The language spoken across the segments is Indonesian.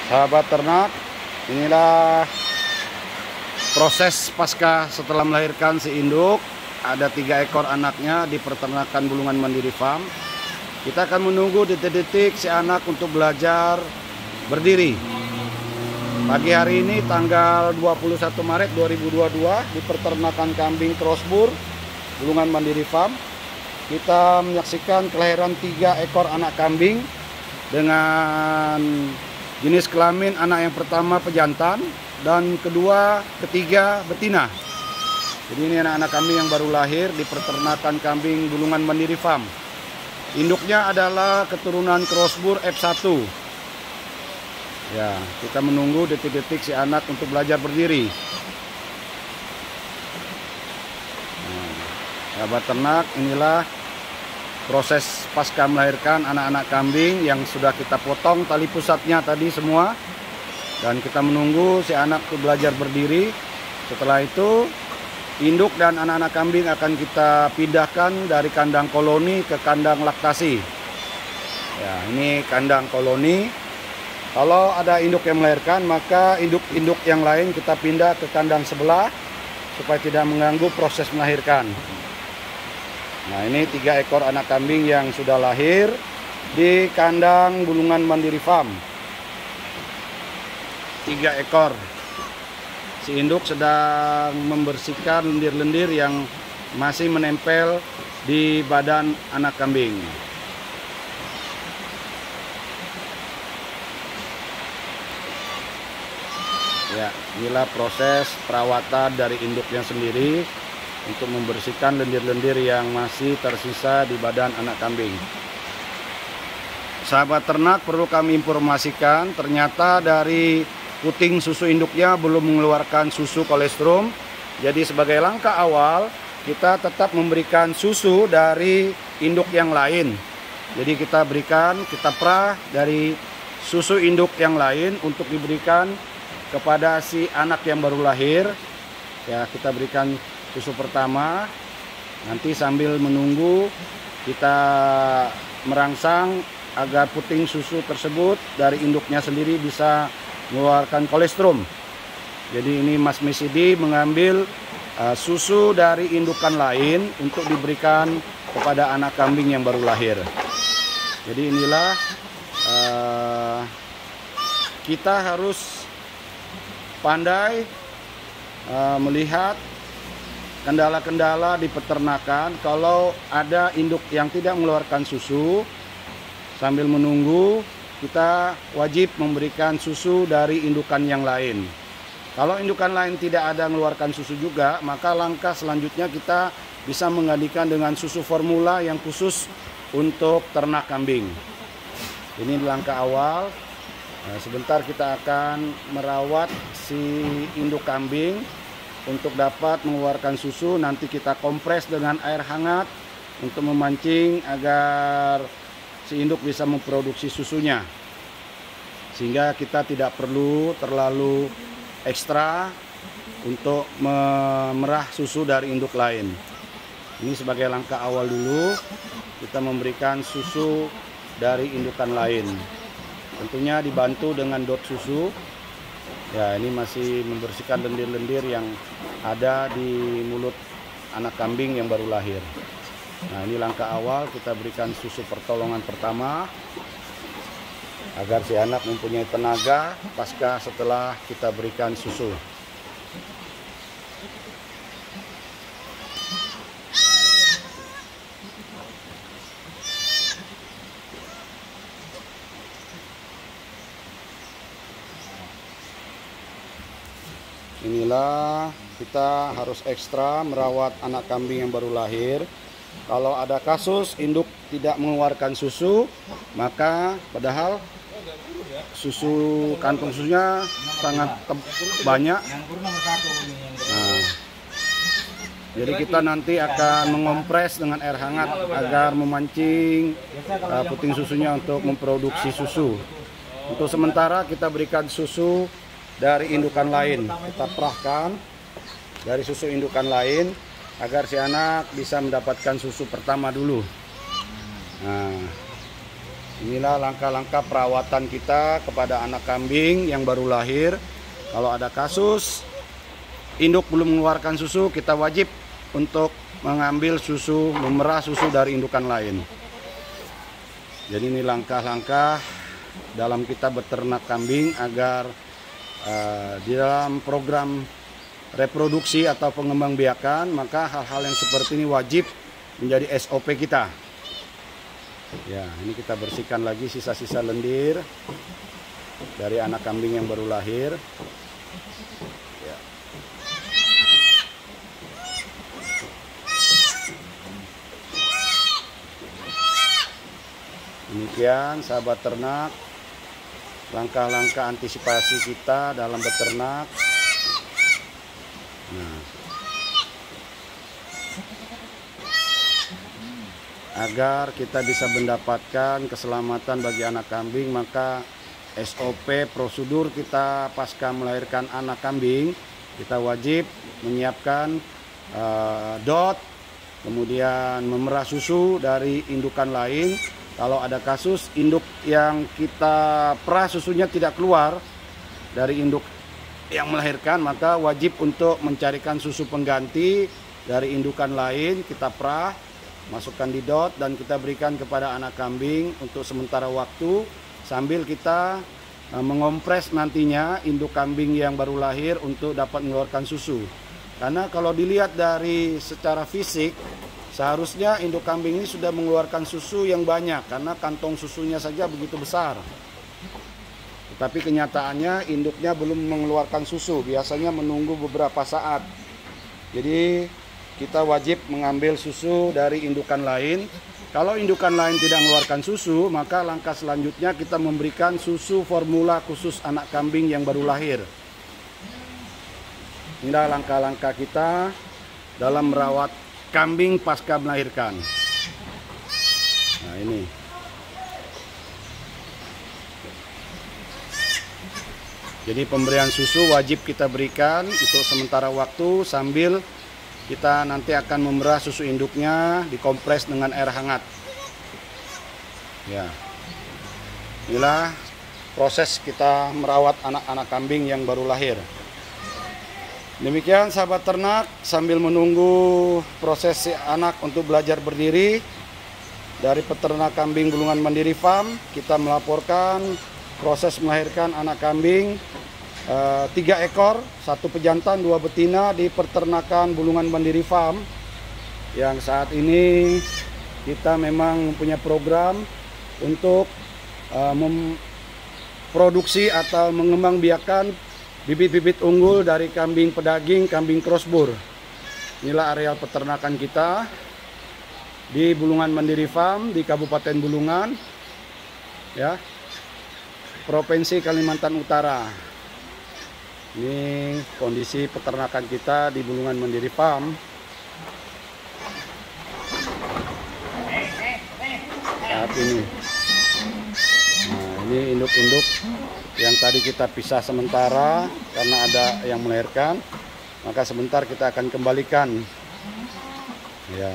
Sahabat ternak, inilah proses pasca setelah melahirkan si induk. Ada 3 ekor anaknya di peternakan Bulungan Mandiri Farm. Kita akan menunggu detik-detik si anak untuk belajar berdiri. Pagi hari ini tanggal 21 Maret 2022 di peternakan kambing Crossbur Bulungan Mandiri Farm, kita menyaksikan kelahiran 3 ekor anak kambing dengan jenis kelamin anak yang pertama pejantan dan ketiga betina. Jadi ini anak-anak kambing yang baru lahir di peternakan kambing Bulungan Mandiri Farm. Induknya adalah keturunan Crossbur F1. Ya, kita menunggu detik-detik si anak untuk belajar berdiri. Nah, sahabat ternak, inilah proses pasca melahirkan anak-anak kambing yang sudah kita potong tali pusatnya tadi semua. Dan kita menunggu si anak untuk belajar berdiri. Setelah itu induk dan anak-anak kambing akan kita pindahkan dari kandang koloni ke kandang laktasi. Ya, ini kandang koloni. Kalau ada induk yang melahirkan, maka induk-induk yang lain kita pindah ke kandang sebelah supaya tidak mengganggu proses melahirkan. Nah, ini 3 ekor anak kambing yang sudah lahir di kandang Bulungan Mandiri Farm. 3 ekor. Si induk sedang membersihkan lendir-lendir yang masih menempel di badan anak kambing. Ya, inilah proses perawatan dari induknya sendiri untuk membersihkan lendir-lendir yang masih tersisa di badan anak kambing. Sahabat ternak, perlu kami informasikan, ternyata dari puting susu induknya belum mengeluarkan susu kolostrum. Jadi sebagai langkah awal, kita tetap memberikan susu dari induk yang lain. Jadi kita perah dari susu induk yang lain untuk diberikan kepada si anak yang baru lahir. Ya, kita berikan susu pertama. Nanti sambil menunggu kita merangsang agar puting susu tersebut dari induknya sendiri bisa mengeluarkan kolostrum. Jadi ini Mas Mesidi mengambil susu dari indukan lain untuk diberikan kepada anak kambing yang baru lahir. Jadi inilah kita harus pandai melihat kendala-kendala di peternakan. Kalau ada induk yang tidak mengeluarkan susu, sambil menunggu kita wajib memberikan susu dari indukan yang lain. Kalau indukan lain tidak ada mengeluarkan susu juga, maka langkah selanjutnya kita bisa menggantikan dengan susu formula yang khusus untuk ternak kambing. Ini langkah awal. Nah, sebentar kita akan merawat si induk kambing untuk dapat mengeluarkan susu. Nanti kita kompres dengan air hangat untuk memancing agar si induk bisa memproduksi susunya, sehingga kita tidak perlu terlalu ekstra untuk memerah susu dari induk lain. Ini sebagai langkah awal dulu, kita memberikan susu dari indukan lain. Tentunya dibantu dengan dot susu. Ya, ini masih membersihkan lendir-lendir yang ada di mulut anak kambing yang baru lahir. Nah, ini langkah awal, kita berikan susu pertolongan pertama agar si anak mempunyai tenaga pasca setelah kita berikan susu. Inilah kita harus ekstra merawat anak kambing yang baru lahir. Kalau ada kasus induk tidak mengeluarkan susu, maka padahal susu kantong susunya sangat banyak. Nah, jadi kita nanti akan mengompres dengan air hangat agar memancing puting susunya untuk memproduksi susu. Untuk sementara kita berikan susu dari indukan lain. Kita perahkan dari susu indukan lain agar si anak bisa mendapatkan susu pertama dulu. Nah, Inilah langkah-langkah perawatan kita kepada anak kambing yang baru lahir. Kalau ada kasus induk belum mengeluarkan susu, kita wajib untuk mengambil susu, memerah susu dari indukan lain. Jadi ini langkah-langkah dalam kita beternak kambing agar di dalam program reproduksi atau pengembangbiakan, maka hal-hal yang seperti ini wajib menjadi SOP kita. Ya, ini kita bersihkan lagi sisa-sisa lendir dari anak kambing yang baru lahir. Ya. Demikian sahabat ternak, langkah-langkah antisipasi kita dalam beternak. Nah, agar kita bisa mendapatkan keselamatan bagi anak kambing, maka SOP prosedur kita pasca melahirkan anak kambing, kita wajib menyiapkan DOT, kemudian memerah susu dari indukan lain. Kalau ada kasus induk yang kita perah susunya tidak keluar dari induk yang melahirkan, maka wajib untuk mencarikan susu pengganti dari indukan lain, kita perah, masukkan di DOT dan kita berikan kepada anak kambing untuk sementara waktu sambil kita mengompres nantinya induk kambing yang baru lahir untuk dapat mengeluarkan susu. Karena kalau dilihat dari secara fisik, seharusnya induk kambing ini sudah mengeluarkan susu yang banyak karena kantong susunya saja begitu besar. Tetapi kenyataannya induknya belum mengeluarkan susu, biasanya menunggu beberapa saat. Jadi kita wajib mengambil susu dari indukan lain. Kalau indukan lain tidak mengeluarkan susu, maka langkah selanjutnya kita memberikan susu formula khusus anak kambing yang baru lahir. Inilah langkah-langkah kita dalam merawat kambing pasca melahirkan. Nah, ini. Jadi pemberian susu wajib kita berikan untuk sementara waktu sambil kita nanti akan memerah susu induknya, dikompres dengan air hangat. Ya, inilah proses kita merawat anak-anak kambing yang baru lahir. Demikian sahabat ternak, sambil menunggu proses si anak untuk belajar berdiri dari peternak kambing Bulungan Mandiri Farm, kita melaporkan proses melahirkan anak kambing 3 ekor, 1 pejantan, 2 betina di peternakan Bulungan Mandiri Farm. Yang saat ini kita memang mempunyai program untuk memproduksi atau mengembangbiakan bibit-bibit unggul dari kambing pedaging, kambing crossbur. Inilah areal peternakan kita di Bulungan Mandiri Farm di Kabupaten Bulungan, ya, Provinsi Kalimantan Utara. Ini kondisi peternakan kita di Bulungan Mandiri Farm. Saat ini. Nah, ini induk-induk yang tadi kita pisah sementara karena ada yang melahirkan. Maka sebentar kita akan kembalikan. Ya.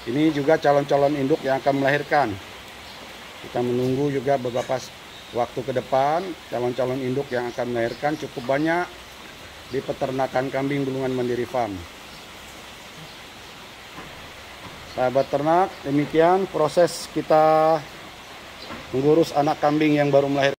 Ini juga calon-calon induk yang akan melahirkan. Kita menunggu juga beberapa waktu ke depan, calon-calon induk yang akan melahirkan cukup banyak di peternakan kambing Bulungan Mandiri Farm. Sahabat ternak, demikian proses kita mengurus anak kambing yang baru melahirkan.